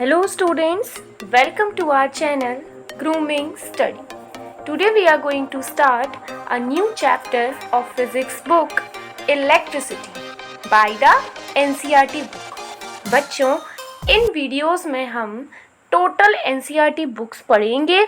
Hello students, welcome to our channel Grooming Study. Today we are going to start a new chapter of physics book Electricity by the NCERT book. बच्चों, इन videos में हम total NCERT books पढ़ेंगे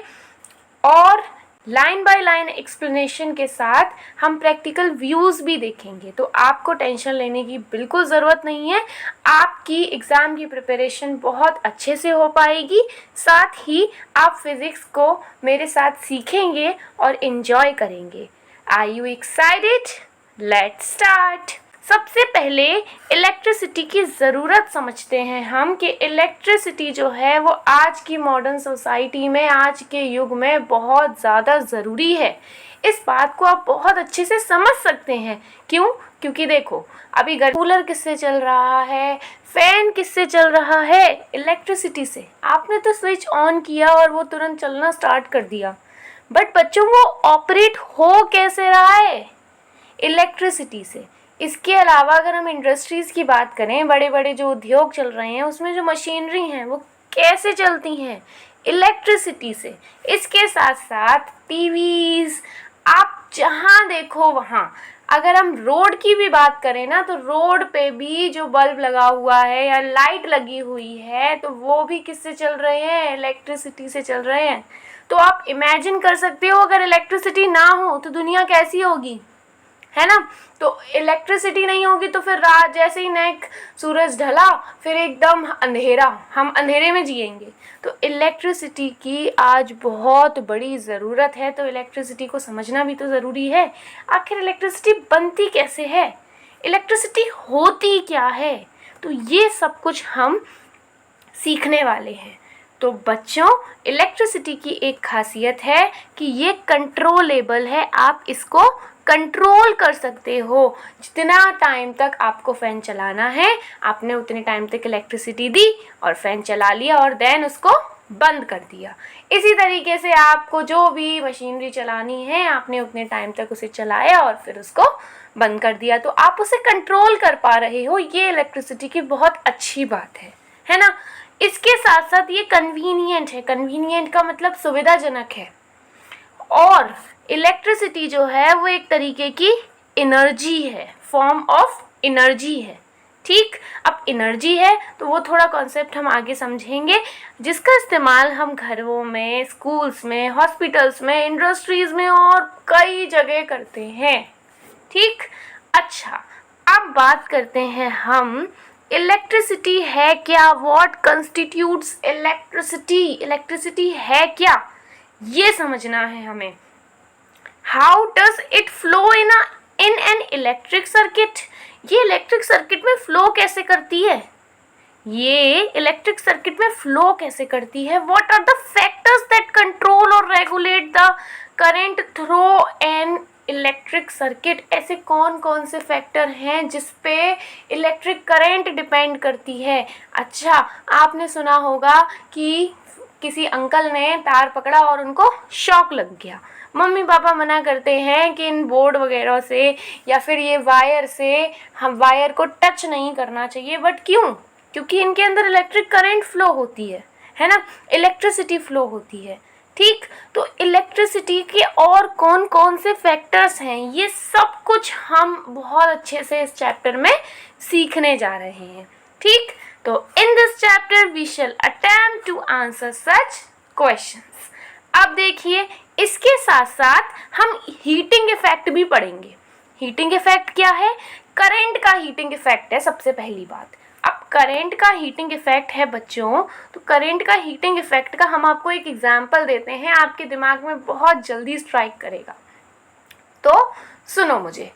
और line by line explanation के साथ हम practical views भी देखेंगे। तो आपको टेंशन लेने की बिल्कुल ज़रूरत नहीं है। आपकी एग्ज़ाम की प्रिपरेशन बहुत अच्छे से हो पाएगी, साथ ही आप फिज़िक्स को मेरे साथ सीखेंगे और इन्जॉय करेंगे। Are you excited? Let's start. सबसे पहले इलेक्ट्रिसिटी की ज़रूरत समझते हैं हम कि इलेक्ट्रिसिटी जो है वो आज की मॉडर्न सोसाइटी में, आज के युग में बहुत ज़्यादा ज़रूरी है। इस बात को आप बहुत अच्छे से समझ सकते हैं। क्यों? क्योंकि देखो, अभी कूलर किससे चल रहा है, फ़ैन किससे चल रहा है? इलेक्ट्रिसिटी से। आपने तो स्विच ऑन किया और वो तुरंत चलना स्टार्ट कर दिया, बट बच्चों वो ऑपरेट हो कैसे रहा है? इलेक्ट्रिसिटी से। इसके अलावा अगर हम इंडस्ट्रीज़ की बात करें, बड़े बड़े जो उद्योग चल रहे हैं उसमें जो मशीनरी हैं वो कैसे चलती हैं? इलेक्ट्रिसिटी से। इसके साथ साथ टीवीज़, आप जहाँ देखो वहाँ। अगर हम रोड की भी बात करें ना, तो रोड पे भी जो बल्ब लगा हुआ है या लाइट लगी हुई है तो वो भी किससे चल रहे हैं? इलेक्ट्रिसिटी से चल रहे हैं। तो आप इमेजिन कर सकते हो अगर इलेक्ट्रिसिटी ना हो तो दुनिया कैसी होगी, है ना? तो इलेक्ट्रिसिटी नहीं होगी तो फिर रात जैसे ही सूरज ढला फिर एकदम अंधेरा, हम अंधेरे में जिएंगे। तो इलेक्ट्रिसिटी की आज बहुत बड़ी ज़रूरत है, तो इलेक्ट्रिसिटी को समझना भी तो ज़रूरी है। आखिर इलेक्ट्रिसिटी बनती कैसे है, इलेक्ट्रिसिटी होती क्या है, तो ये सब कुछ हम सीखने वाले हैं। तो बच्चों, इलेक्ट्रिसिटी की एक खासियत है कि ये कंट्रोलेबल है। आप इसको कंट्रोल कर सकते हो। जितना टाइम तक आपको फ़ैन चलाना है, आपने उतने टाइम तक इलेक्ट्रिसिटी दी और फ़ैन चला लिया और देन उसको बंद कर दिया। इसी तरीके से आपको जो भी मशीनरी चलानी है, आपने उतने टाइम तक उसे चलाया और फिर उसको बंद कर दिया। तो आप उसे कंट्रोल कर पा रहे हो। ये इलेक्ट्रिसिटी की बहुत अच्छी बात है ना? इसके साथ साथ ये कन्वीनियंट है। कन्वीनियंट का मतलब सुविधाजनक है। और इलेक्ट्रिसिटी जो है वो एक तरीके की एनर्जी है, फॉर्म ऑफ एनर्जी है। ठीक, अब एनर्जी है तो वो थोड़ा कॉन्सेप्ट हम आगे समझेंगे, जिसका इस्तेमाल हम घरों में, स्कूल्स में, हॉस्पिटल्स में, इंडस्ट्रीज़ में और कई जगह करते हैं। ठीक, अच्छा, अब बात करते हैं हम इलेक्ट्रिसिटी है क्या, व्हाट कंस्टिट्यूट्स इलेक्ट्रिसिटी। इलेक्ट्रिसिटी है क्या, ये समझना है हमें। How does it flow in an electric circuit. ये इलेक्ट्रिक सर्किट में फ्लो कैसे करती है, ये इलेक्ट्रिक सर्किट में फ्लो कैसे करती है। What are the factors that control और regulate the current through an electric circuit. ऐसे कौन कौन से फैक्टर हैं जिस पे इलेक्ट्रिक करंट डिपेंड करती है। अच्छा, आपने सुना होगा कि किसी अंकल ने तार पकड़ा और उनको शॉक लग गया। मम्मी पापा मना करते हैं कि इन बोर्ड वगैरह से या फिर ये वायर से हम वायर को टच नहीं करना चाहिए, बट क्यों? क्योंकि इनके अंदर इलेक्ट्रिक करंट फ्लो होती है ना? इलेक्ट्रिसिटी फ्लो होती है। ठीक, तो इलेक्ट्रिसिटी के और कौन कौन से फैक्टर्स हैं, ये सब कुछ हम बहुत अच्छे से इस चैप्टर में सीखने जा रहे हैं। ठीक, तो in this chapter we shall attempt to answer such questions. अब देखिए, इसके साथ साथ हम हीटिंग इफेक्ट भी पढ़ेंगे। हीटिंग इफेक्ट क्या है? करंट का हीटिंग इफेक्ट है सबसे पहली बात। अब करंट का हीटिंग इफेक्ट है बच्चों, तो करंट का हीटिंग इफेक्ट का हम आपको एक एग्जांपल देते हैं, आपके दिमाग में बहुत जल्दी स्ट्राइक करेगा। तो सुनो मुझे,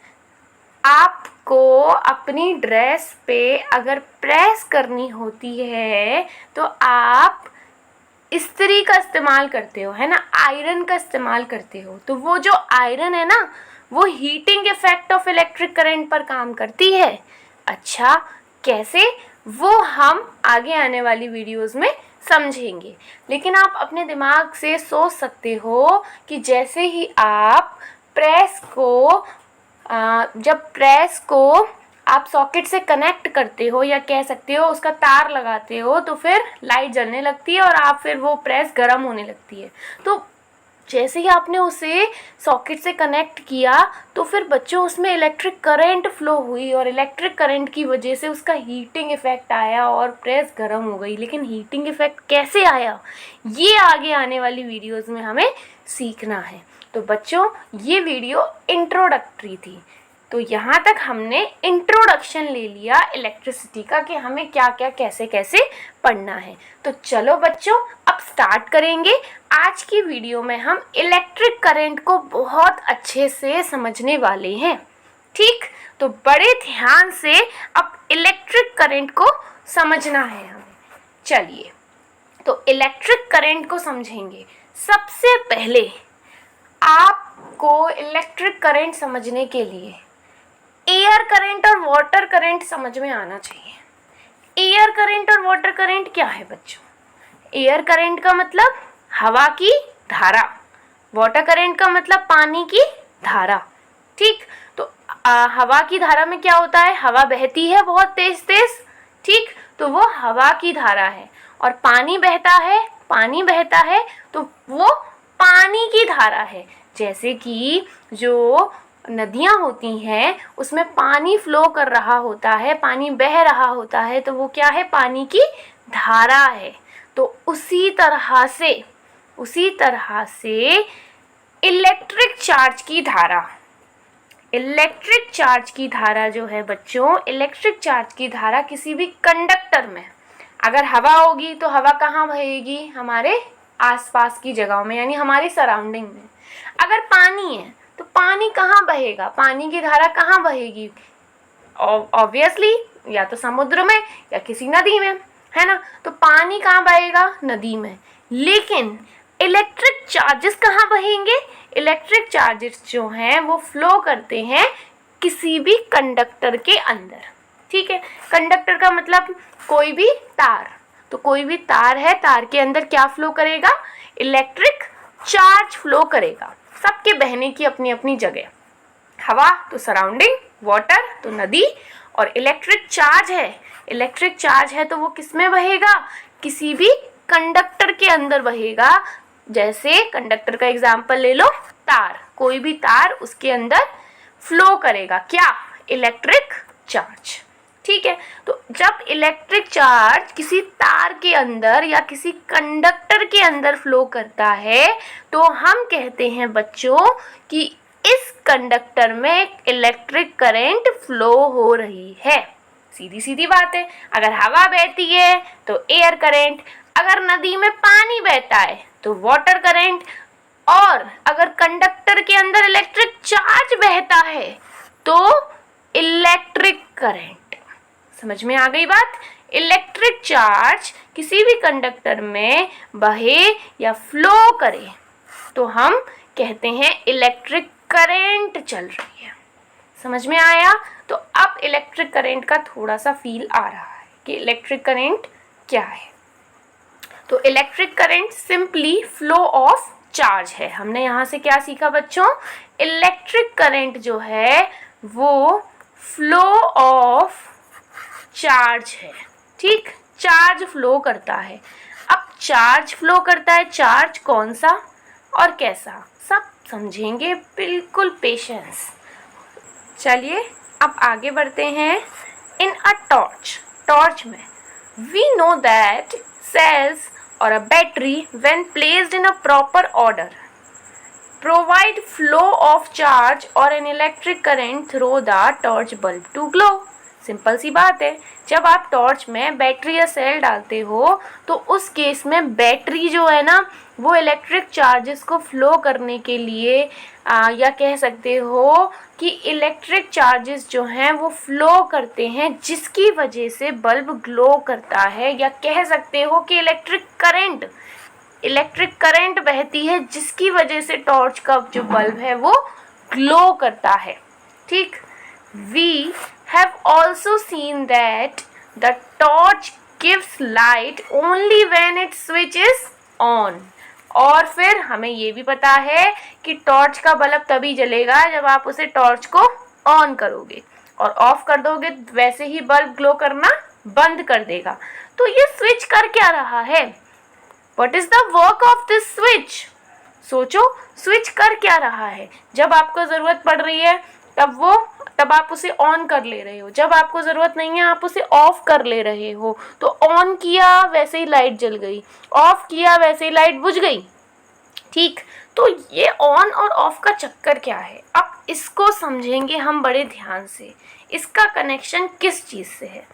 आपको अपनी ड्रेस पे अगर प्रेस करनी होती है तो आप इस्त्री का इस्तेमाल करते हो, है ना? आयरन का इस्तेमाल करते हो। तो वो जो आयरन है ना, वो heating effect of electric current पर काम करती है। अच्छा, कैसे, वो हम आगे आने वाली वीडियोस में समझेंगे। लेकिन आप अपने दिमाग से सोच सकते हो कि जैसे ही आप प्रेस को जब प्रेस को आप सॉकेट से कनेक्ट करते हो या कह सकते हो उसका तार लगाते हो तो फिर लाइट जलने लगती है और आप फिर वो प्रेस गर्म होने लगती है। तो जैसे ही आपने उसे सॉकेट से कनेक्ट किया तो फिर बच्चों उसमें इलेक्ट्रिक करंट फ्लो हुई और इलेक्ट्रिक करंट की वजह से उसका हीटिंग इफ़ेक्ट आया और प्रेस गर्म हो गई। लेकिन हीटिंग इफ़ेक्ट कैसे आया ये आगे आने वाली वीडियोस में हमें सीखना है। तो बच्चों ये वीडियो इंट्रोडक्टरी थी। तो यहाँ तक हमने इंट्रोडक्शन ले लिया इलेक्ट्रिसिटी का कि हमें क्या क्या कैसे कैसे पढ़ना है। तो चलो बच्चों अब स्टार्ट करेंगे। आज की वीडियो में हम इलेक्ट्रिक करंट को बहुत अच्छे से समझने वाले हैं। ठीक, तो बड़े ध्यान से अब इलेक्ट्रिक करंट को समझना है हमें। चलिए तो इलेक्ट्रिक करंट को समझेंगे। सबसे पहले आपको इलेक्ट्रिक करंट समझने के लिए एयर करंट और वाटर करंट समझ में आना चाहिए। एयर करंट और वाटर करंट क्या है बच्चों? एयर करंट का मतलब हवा की धारा, वाटर करंट का मतलब पानी की धारा। ठीक, तो हवा की धारा में क्या होता है? हवा बहती है बहुत तेज तेज। ठीक, तो वो हवा की धारा है। और पानी बहता है तो वो पानी की धारा है। जैसे कि जो नदियाँ होती हैं उसमें पानी फ्लो कर रहा होता है, पानी बह रहा होता है, तो वो क्या है? पानी की धारा है। तो उसी तरह से इलेक्ट्रिक चार्ज की धारा जो है बच्चों, इलेक्ट्रिक चार्ज की धारा किसी भी कंडक्टर में, अगर हवा होगी तो हवा कहाँ बहेगी? हमारे आसपास की जगहों में, यानी हमारी सराउंडिंग में। अगर पानी है तो पानी कहाँ बहेगा? पानी की धारा कहाँ बहेगी? ऑब्वियसली या तो समुद्र में या किसी नदी में, है ना? तो पानी कहाँ बहेगा? नदी में। लेकिन इलेक्ट्रिक चार्जेस कहाँ बहेंगे? इलेक्ट्रिक चार्जेस जो हैं वो फ्लो करते हैं किसी भी कंडक्टर के अंदर। ठीक है, कंडक्टर का मतलब कोई भी तार। तो कोई भी तार है, तार के अंदर क्या फ्लो करेगा? इलेक्ट्रिक चार्ज फ्लो करेगा। सबके बहने की अपनी अपनी जगह। हवा तो सराउंडिंग, वाटर तो नदी, और इलेक्ट्रिक चार्ज है तो वो किस में बहेगा? किसी भी कंडक्टर के अंदर बहेगा। जैसे कंडक्टर का एग्जांपल ले लो, तार, कोई भी तार, उसके अंदर फ्लो करेगा क्या? Electric charge. ठीक है, तो जब इलेक्ट्रिक चार्ज किसी तार के अंदर या किसी कंडक्टर के अंदर फ्लो करता है तो हम कहते हैं बच्चों कि इस कंडक्टर में इलेक्ट्रिक करंट फ्लो हो रही है। सीधी सीधी बात है। अगर हवा बहती है तो एयर करंट, अगर नदी में पानी बहता है तो वाटर करंट, और अगर कंडक्टर के अंदर इलेक्ट्रिक चार्ज बहता है तो इलेक्ट्रिक करंट। समझ में आ गई बात? इलेक्ट्रिक चार्ज किसी भी कंडक्टर में बहे या फ्लो करे तो हम कहते हैं इलेक्ट्रिक करंट चल रही है। समझ में आया? तो अब इलेक्ट्रिक करंट का थोड़ा सा फील आ रहा है कि इलेक्ट्रिक करंट क्या है। तो electric current simply flow of charge है। हमने यहाँ से क्या सीखा बच्चों? इलेक्ट्रिक करंट जो है वो फ्लो ऑफ चार्ज है। ठीक, चार्ज फ्लो करता है। अब चार्ज फ्लो करता है, चार्ज कौन सा और कैसा, सब समझेंगे, बिल्कुल पेशेंस। चलिए अब आगे बढ़ते हैं। इन अ टॉर्च में we know that cells or a battery when placed in a proper order provide flow of charge or an electric current through the torch bulb to glow। Simple सी बात है, जब आप torch में battery या cell डालते हो तो उस केस में बैटरी जो है ना वो इलेक्ट्रिक चार्जेस को फ्लो करने के लिए या कह सकते हो कि इलेक्ट्रिक चार्जेस जो हैं वो फ्लो करते हैं जिसकी वजह से बल्ब ग्लो करता है, या कह सकते हो कि इलेक्ट्रिक करंट बहती है जिसकी वजह से टॉर्च का जो बल्ब है वो ग्लो करता है। ठीक, we have also seen that the torch gives light only when its switch is on। और फिर हमें ये भी पता है कि टॉर्च का बल्ब तभी जलेगा जब आप उसे टॉर्च को ऑन करोगे। और ऑफ कर दोगे वैसे ही बल्ब ग्लो करना बंद कर देगा। तो ये स्विच कर क्या रहा है? What is the work of this switch? सोचो, स्विच कर क्या रहा है? जब आपको ज़रूरत पड़ रही है तब आप उसे ऑन कर ले रहे हो, जब आपको ज़रूरत नहीं है आप उसे ऑफ कर ले रहे हो। तो ऑन किया वैसे ही लाइट जल गई, ऑफ किया वैसे ही लाइट बुझ गई। ठीक, तो ये ऑन और ऑफ का चक्कर क्या है? अब इसको समझेंगे हम बड़े ध्यान से। इसका कनेक्शन किस चीज़ से है?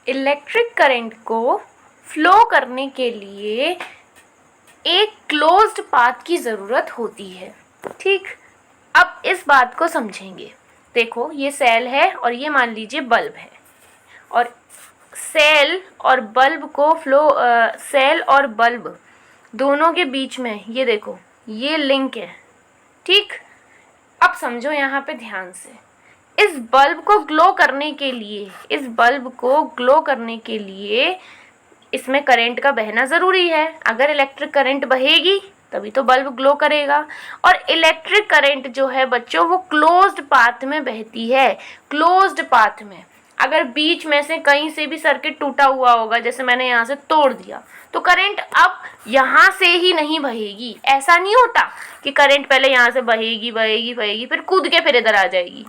इलेक्ट्रिक करंट को फ्लो करने के लिए एक क्लोज्ड पाथ की ज़रूरत होती है। ठीक, अब इस बात को समझेंगे। देखो, ये सेल है और ये मान लीजिए बल्ब है, और सेल और बल्ब दोनों के बीच में ये देखो, ये लिंक है। ठीक, अब समझो यहाँ पे ध्यान से। इस बल्ब को ग्लो करने के लिए इसमें करंट का बहना ज़रूरी है। अगर इलेक्ट्रिक करंट बहेगी तभी तो बल्ब ग्लो करेगा। और इलेक्ट्रिक करंट जो है बच्चों, वो क्लोज्ड पाथ में बहती है। क्लोज्ड पाथ में अगर बीच में से कहीं से भी सर्किट टूटा हुआ होगा, जैसे मैंने यहाँ से तोड़ दिया, तो करंट अब यहाँ से ही नहीं बहेगी। ऐसा नहीं होता कि करंट पहले यहाँ से बहेगी फिर कूद के फिर इधर आ जाएगी,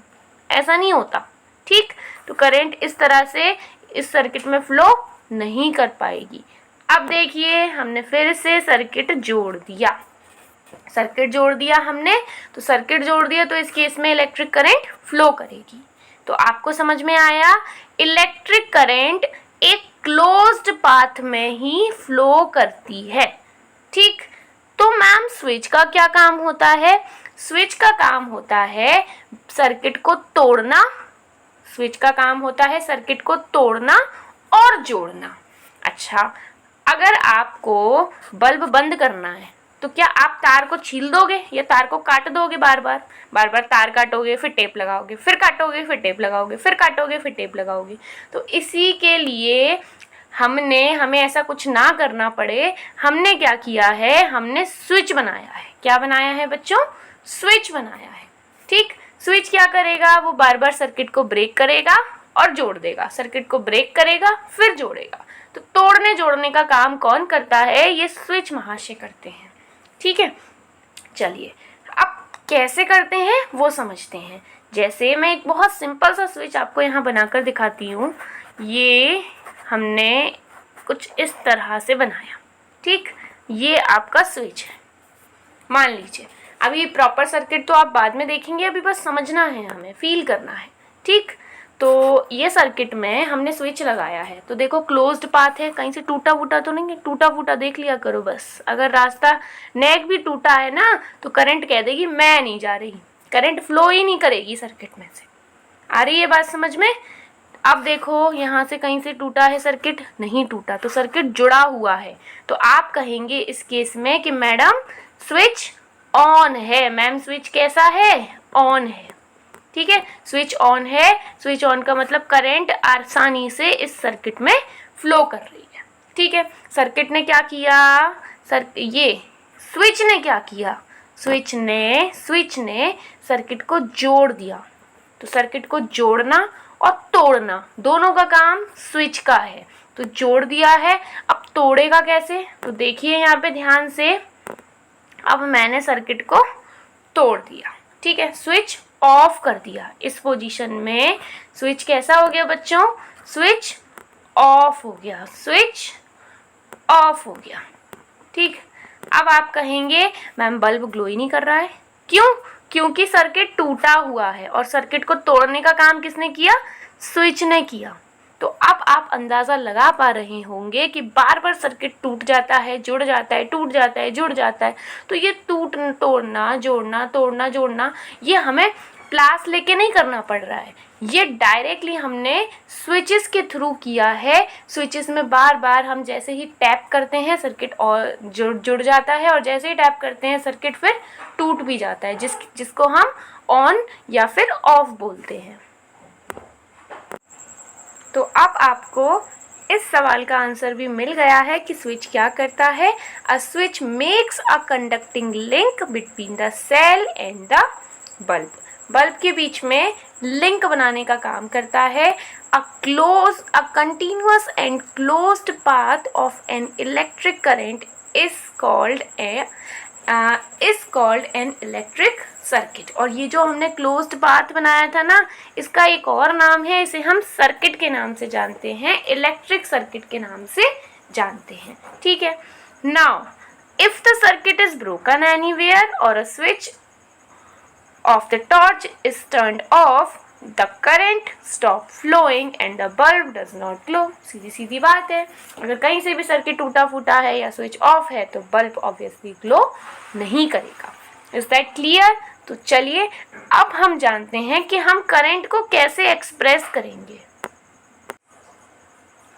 ऐसा नहीं होता। ठीक, तो करंट इस तरह से इस सर्किट में फ्लो नहीं कर पाएगी। अब देखिए, हमने फिर से सर्किट जोड़ दिया हमने। तो सर्किट जोड़ दिया तो इस केस में इलेक्ट्रिक करंट फ्लो करेगी। तो आपको समझ में आया, इलेक्ट्रिक करंट एक क्लोज्ड पाथ में ही फ्लो करती है। ठीक, तो मैम स्विच का क्या काम होता है? स्विच का काम होता है सर्किट को तोड़ना। और जोड़ना। अच्छा, अगर आपको बल्ब बंद करना है तो क्या आप तार को छील दोगे या तार को काट दोगे? बार बार तार काटोगे, फिर टेप लगाओगे, फिर काटोगे, फिर टेप लगाओगे, फिर काटोगे, फिर टेप लगाओगे। तो इसी के लिए हमें ऐसा कुछ ना करना पड़े, हमने क्या किया है? हमने स्विच बनाया है। क्या बनाया है बच्चों? स्विच बनाया है। ठीक, स्विच क्या करेगा? वो बार बार सर्किट को ब्रेक करेगा और जोड़ देगा, सर्किट को ब्रेक करेगा फिर जोड़ेगा। तो तोड़ने जोड़ने का काम कौन करता है? ये स्विच महाशय करते हैं। ठीक है, चलिए अब कैसे करते हैं वो समझते हैं। जैसे मैं एक बहुत सिंपल सा स्विच आपको यहाँ बनाकर दिखाती हूँ। ये हमने कुछ इस तरह से बनाया। ठीक, ये आपका स्विच है मान लीजिए। अभी प्रॉपर सर्किट तो आप बाद में देखेंगे, अभी बस समझना है, हमें फील करना है। ठीक, तो ये सर्किट में हमने स्विच लगाया है। तो देखो क्लोज्ड पाथ है, कहीं से टूटा फूटा तो नहीं है? टूटा फूटा देख लिया करो बस। अगर रास्ता नेक भी टूटा है ना तो करंट कह देगी मैं नहीं जा रही, करंट फ्लो ही नहीं करेगी सर्किट में से। आ रही है बात समझ में? अब देखो यहाँ से कहीं से टूटा है सर्किट? नहीं टूटा, तो सर्किट जुड़ा हुआ है। तो आप कहेंगे इस केस में कि मैडम स्विच ऑन है। मैम स्विच कैसा है? ऑन है। ठीक है, स्विच ऑन है। स्विच ऑन का मतलब करंट आसानी से इस सर्किट में फ्लो कर रही है। ठीक है, सर्किट ने क्या किया? ये स्विच ने क्या किया? स्विच ने सर्किट को जोड़ दिया। तो सर्किट को जोड़ना और तोड़ना दोनों का काम स्विच का है। तो जोड़ दिया है, अब तोड़ेगा कैसे? तो देखिए यहाँ पे ध्यान से, अब मैंने सर्किट को तोड़ दिया। ठीक है, स्विच ऑफ कर दिया। इस पोजीशन में स्विच कैसा हो गया बच्चों? स्विच ऑफ हो गया, स्विच ऑफ हो गया। ठीक, अब आप कहेंगे मैम बल्ब ग्लो ही नहीं कर रहा है। क्यों? क्योंकि सर्किट टूटा हुआ है और सर्किट को तोड़ने का काम किसने किया? स्विच ने किया। तो अब आप अंदाज़ा लगा पा रहे होंगे कि बार बार सर्किट टूट जाता है, जुड़ जाता है, टूट जाता है, जुड़ जाता है। तो ये तोड़ना जोड़ना ये हमें क्लास लेके नहीं करना पड़ रहा है, ये डायरेक्टली हमने स्विचेस के थ्रू किया है। स्विचेस में बार बार हम जैसे ही टैप करते हैं सर्किट और जुड़ जाता है, और जैसे ही टैप करते हैं सर्किट फिर टूट भी जाता है, जिसको हम ऑन या फिर ऑफ बोलते हैं। तो अब आपको इस सवाल का आंसर भी मिल गया है कि स्विच क्या करता है। A switch makes a conducting link between the cell and the bulb. Bulb के बीच में लिंक बनाने का काम करता है। A continuous and closed path of an electric current is called an electric circuit. और ये जो हमने क्लोज्ड पाथ बनाया था ना, इसका एक और नाम है, इसे हम सर्किट के नाम से जानते हैं, इलेक्ट्रिक सर्किट के नाम से जानते हैं। ठीक है, now if the circuit is broken anywhere or a switch of the torch is turned off, the current stop flowing and the bulb does not glow। सीधी सीधी बात है, अगर कहीं से भी सर्किट टूटा फूटा है या स्विच ऑफ है तो बल्ब ऑब्वियसली ग्लो नहीं करेगा। Is that clear? तो चलिए अब हम जानते हैं कि हम करंट को कैसे एक्सप्रेस करेंगे।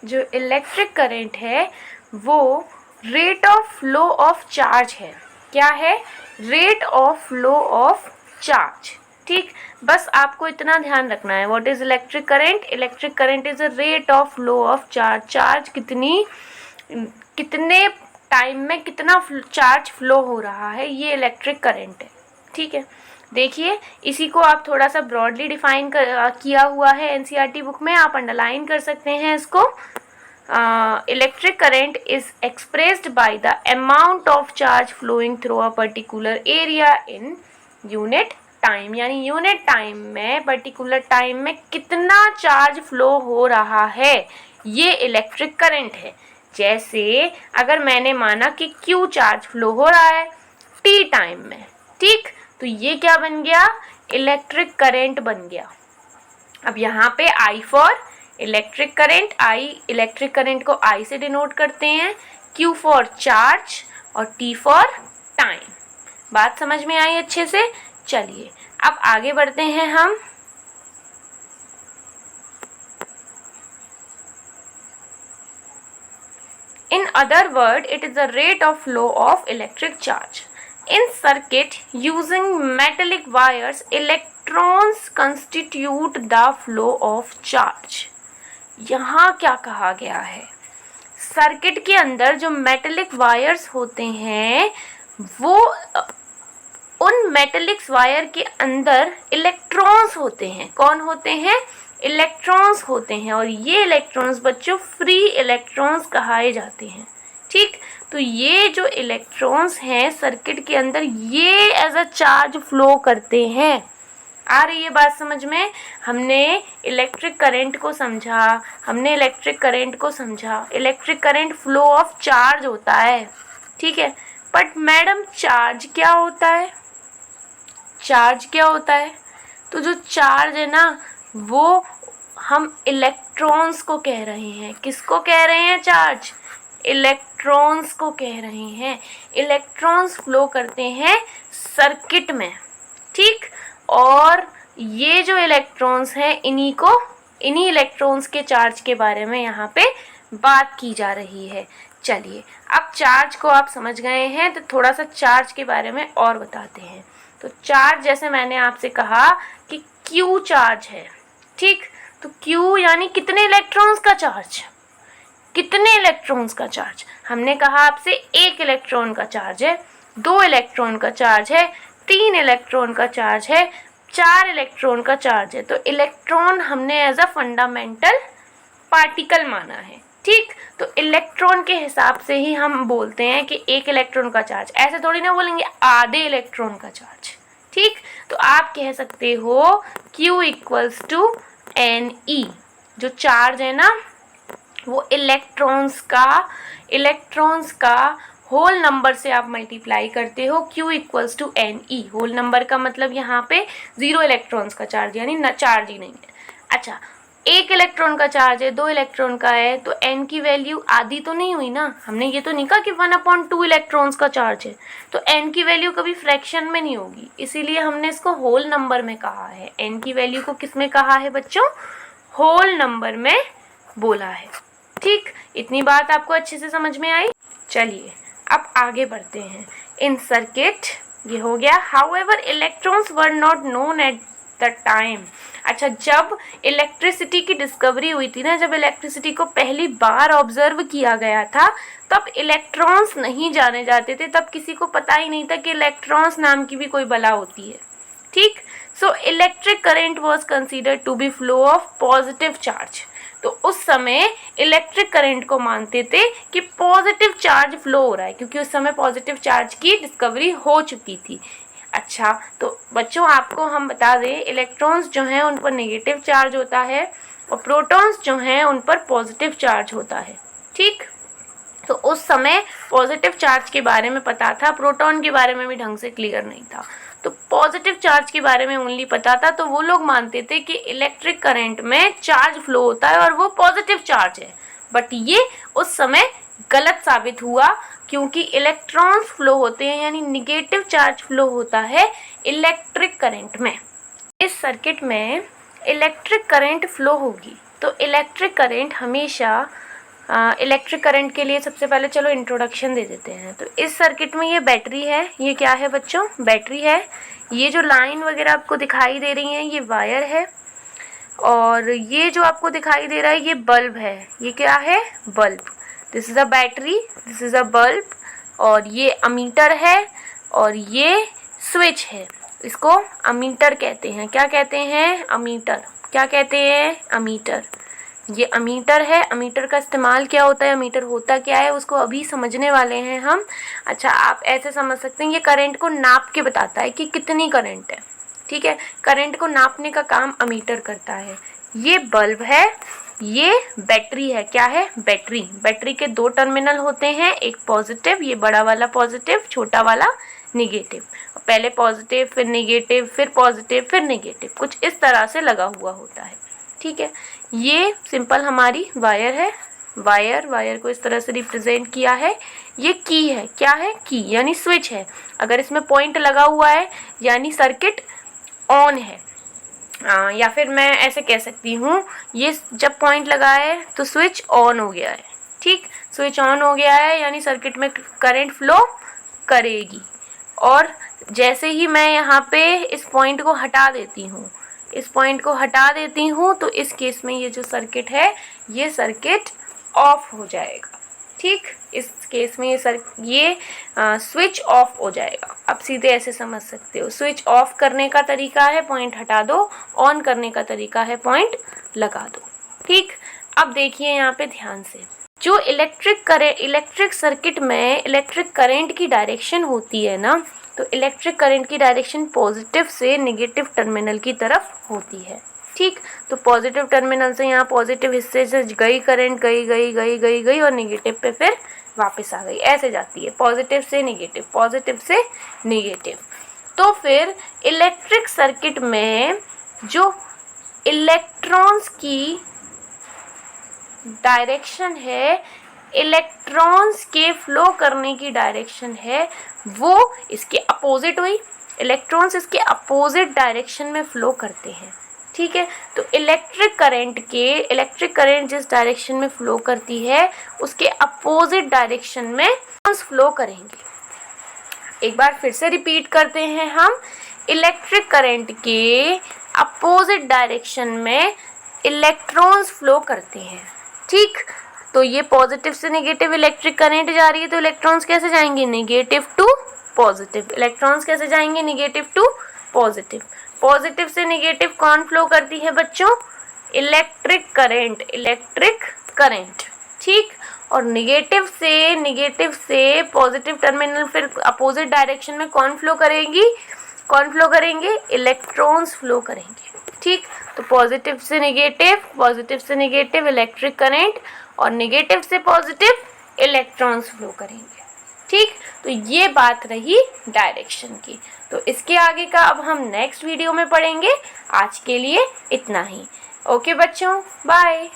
जो इलेक्ट्रिक करंट है वो rate of flow of charge है। क्या है? Rate of flow of charge. ठीक, बस आपको इतना ध्यान रखना है। What is electric current? Electric current is a rate of flow of charge. Charge कितने टाइम में कितना चार्ज फ्लो हो रहा है, ये इलेक्ट्रिक करंट है। ठीक है, देखिए इसी को आप थोड़ा सा ब्रॉडली डिफाइन किया हुआ है एनसीईआरटी बुक में, आप अंडरलाइन कर सकते हैं इसको। Electric current is expressed by the amount of charge flowing through a particular area in unit time। यानी यूनिट टाइम में, पर्टिकुलर टाइम में कितना चार्ज फ्लो हो रहा है, ये इलेक्ट्रिक करंट है। जैसे अगर मैंने माना कि Q चार्ज फ्लो हो रहा है T टाइम में, ठीक, तो ये क्या बन गया? इलेक्ट्रिक करंट बन गया। अब यहाँ पे I for electric current, I electric current को I से डिनोट करते हैं, Q फॉर चार्ज और T फॉर टाइम। बात समझ में आई अच्छे से? चलिए अब आगे बढ़ते हैं हम। In other word, it is the rate of flow of electric charge. In circuit using metallic wires, electrons constitute the flow of charge। यहाँ क्या कहा गया है? सर्किट के अंदर जो मेटेलिक वायर्स होते हैं, वो उन मेटेलिक वायर के अंदर इलेक्ट्रॉन्स होते हैं। कौन होते हैं? इलेक्ट्रॉन्स होते हैं। और ये इलेक्ट्रॉन्स बच्चों फ्री इलेक्ट्रॉन्स कहाए जाते हैं। ठीक, तो ये जो इलेक्ट्रॉन्स हैं सर्किट के अंदर, ये एज अ चार्ज फ्लो करते हैं। आ रही है बात समझ में? हमने इलेक्ट्रिक करंट को समझा, electric current flow of charge होता है। ठीक है, बट मैडम चार्ज क्या होता है? तो जो चार्ज है ना, वो हम इलेक्ट्रॉन्स को कह रहे हैं। किसको कह रहे हैं चार्ज? इलेक्ट्रॉन्स को कह रहे हैं। इलेक्ट्रॉन्स फ्लो करते हैं सर्किट में। ठीक, और ये जो इलेक्ट्रॉन्स हैं, इन्हीं इलेक्ट्रॉन्स के चार्ज के बारे में यहाँ पे बात की जा रही है। चलिए अब चार्ज को आप समझ गए हैं तो थोड़ा सा चार्ज के बारे में और बताते हैं। तो चार्ज, जैसे मैंने आपसे कहा कि Q चार्ज है। ठीक, तो Q यानी कितने इलेक्ट्रॉन्स का चार्ज? हमने कहा आपसे 1 इलेक्ट्रॉन का चार्ज है, 2 इलेक्ट्रॉन का चार्ज है, 3 इलेक्ट्रॉन का चार्ज है, 4 इलेक्ट्रॉन का चार्ज है। तो इलेक्ट्रॉन हमने एज अ फंडामेंटल पार्टिकल माना है। ठीक, तो इलेक्ट्रॉन के हिसाब से ही हम बोलते हैं कि 1 इलेक्ट्रॉन का चार्ज। ऐसे थोड़ी ना बोलेंगे आधे इलेक्ट्रॉन का चार्ज। ठीक, तो आप कह सकते हो Q इक्वल्स टू Ne। जो चार्ज है ना, वो इलेक्ट्रॉन्स का होल नंबर से आप मल्टीप्लाई करते हो। Q equals to Ne। Whole number का मतलब यहाँ पे 0 इलेक्ट्रॉन्स का चार्ज, यानी ना चार्ज ही नहीं है। अच्छा, 1 इलेक्ट्रॉन का चार्ज है, 2 इलेक्ट्रॉन का है, तो N की वैल्यू आधी तो नहीं हुई ना। हमने ये तो नहीं कहा कि 1/2 इलेक्ट्रॉन्स का चार्ज है, तो N की वैल्यू कभी फ्रैक्शन में नहीं होगी, इसीलिए हमने इसको होल नंबर में कहा है। N की वैल्यू को किस में कहा है बच्चों? होल नंबर में बोला है। ठीक, इतनी बात आपको अच्छे से समझ में आई? चलिए अब आगे बढ़ते हैं। इन सर्किट, ये हो गया। However electrons were not known at the time. अच्छा, जब इलेक्ट्रिसिटी की डिस्कवरी हुई थी ना, जब इलेक्ट्रिसिटी को पहली बार ऑब्जर्व किया गया था, तब इलेक्ट्रॉन्स नहीं जाने जाते थे। तब किसी को पता ही नहीं था कि इलेक्ट्रॉन्स नाम की भी कोई बला होती है। ठीक, so electric current was considered to be flow of positive charge. तो उस समय इलेक्ट्रिक करंट को मानते थे कि पॉजिटिव चार्ज फ्लो हो रहा है, क्योंकि उस समय पॉजिटिव चार्ज की डिस्कवरी हो चुकी थी। अच्छा, तो बच्चों आपको हम बता दें, इलेक्ट्रॉन्स जो हैं उन पर नेगेटिव चार्ज होता है और प्रोटॉन्स जो हैं उन पर पॉजिटिव चार्ज होता है। ठीक, तो उस समय पॉजिटिव चार्ज के बारे में पता था, प्रोटॉन के बारे में भी ढंग से क्लियर नहीं था। तो पॉजिटिव चार्ज के बारे में ओनली पता था, तो वो लोग मानते थे कि इलेक्ट्रिक करंट में चार्ज फ्लो होता है और वो पॉजिटिव चार्ज है। बट ये उस समय गलत साबित हुआ, क्योंकि इलेक्ट्रॉन्स फ्लो होते हैं, यानी निगेटिव चार्ज फ्लो होता है इलेक्ट्रिक करंट में। इस सर्किट में इलेक्ट्रिक करंट फ्लो होगी, तो इलेक्ट्रिक करंट हमेशा इलेक्ट्रिक करंट के लिए सबसे पहले चलो इंट्रोडक्शन दे देते हैं। तो इस सर्किट में ये बैटरी है, ये क्या है बच्चों, बैटरी है। ये जो लाइन वगैरह आपको दिखाई दे रही हैं ये वायर है, और ये जो आपको दिखाई दे रहा है ये बल्ब है। ये क्या है, bulb. This is a battery, this is a bulb, और ये अमीटर है और ये स्विच है। इसको अमीटर कहते हैं। क्या कहते हैं, अमीटर। क्या कहते हैं, अमीटर। ये अमीटर है। अमीटर का इस्तेमाल क्या होता है, अमीटर होता क्या है, उसको अभी समझने वाले हैं हम। अच्छा, आप ऐसे समझ सकते हैं, ये करंट को नाप के बताता है कि कितनी करंट है। ठीक है, करंट को नापने का काम अमीटर करता है। ये बल्ब है, ये बैटरी है। क्या है, बैटरी। बैटरी के दो टर्मिनल होते हैं, एक पॉजिटिव, ये बड़ा वाला पॉजिटिव, छोटा वाला निगेटिव। पहले पॉजिटिव, फिर निगेटिव, फिर पॉजिटिव, फिर निगेटिव, कुछ इस तरह से लगा हुआ होता है। ठीक है, ये सिंपल हमारी वायर है। वायर को इस तरह से रिप्रेजेंट किया है। ये की है। क्या है, की यानी स्विच है। अगर इसमें पॉइंट लगा हुआ है यानी सर्किट ऑन है। या फिर मैं ऐसे कह सकती हूँ, ये जब पॉइंट लगा है तो स्विच ऑन हो गया है। ठीक, स्विच ऑन हो गया है यानी सर्किट में करंट फ्लो करेगी। और जैसे ही मैं यहाँ पे इस पॉइंट को हटा देती हूँ, तो इस केस में ये जो सर्किट है ये सर्किट ऑफ हो जाएगा। ठीक, इस केस में ये स्विच ऑफ हो जाएगा। आप सीधे ऐसे समझ सकते हो, स्विच ऑफ करने का तरीका है पॉइंट हटा दो, ऑन करने का तरीका है पॉइंट लगा दो। ठीक, अब देखिए यहाँ पे ध्यान से, जो इलेक्ट्रिक सर्किट में इलेक्ट्रिक करंट की डायरेक्शन होती है ना, तो इलेक्ट्रिक करंट की डायरेक्शन पॉजिटिव से नेगेटिव टर्मिनल की तरफ होती है। ठीक, तो पॉजिटिव टर्मिनल से यहाँ पॉजिटिव हिस्से से गई करंट, गई और नेगेटिव पे फिर वापस आ गई, ऐसे जाती है, पॉजिटिव से नेगेटिव, पॉजिटिव से नेगेटिव। तो फिर इलेक्ट्रिक सर्किट में जो इलेक्ट्रॉन्स की डायरेक्शन है, इलेक्ट्रॉन्स के फ्लो करने की डायरेक्शन है, वो इसके अपोजिट हुई। इलेक्ट्रॉन्स इसके अपोजिट डायरेक्शन में फ्लो करते हैं। ठीक है, तो इलेक्ट्रिक करंट जिस डायरेक्शन में फ्लो करती है उसके अपोजिट डायरेक्शन में फ्लो करेंगे। एक बार फिर से रिपीट करते हैं हम, इलेक्ट्रिक करंट के अपोजिट डायरेक्शन में इलेक्ट्रॉन्स फ्लो करते हैं। ठीक, तो ये पॉजिटिव से नेगेटिव इलेक्ट्रिक करंट जा रही है, तो इलेक्ट्रॉन्स कैसे जाएंगे, नेगेटिव टू पॉजिटिव। इलेक्ट्रॉन्स कैसे जाएंगे, नेगेटिव टू पॉजिटिव। पॉजिटिव से नेगेटिव कौन फ्लो करती है बच्चों, इलेक्ट्रिक करंट। ठीक, और नेगेटिव से पॉजिटिव टर्मिनल फिर अपोजिट डायरेक्शन में कौन फ्लो करेंगे, इलेक्ट्रॉन्स फ्लो करेंगे। ठीक, तो पॉजिटिव से नेगेटिव इलेक्ट्रिक करंट, और नेगेटिव से पॉजिटिव इलेक्ट्रॉन्स फ्लो करेंगे। ठीक, तो ये बात रही डायरेक्शन की। तो इसके आगे का अब हम नेक्स्ट वीडियो में पढ़ेंगे। आज के लिए इतना ही। ओके बच्चों, बाय।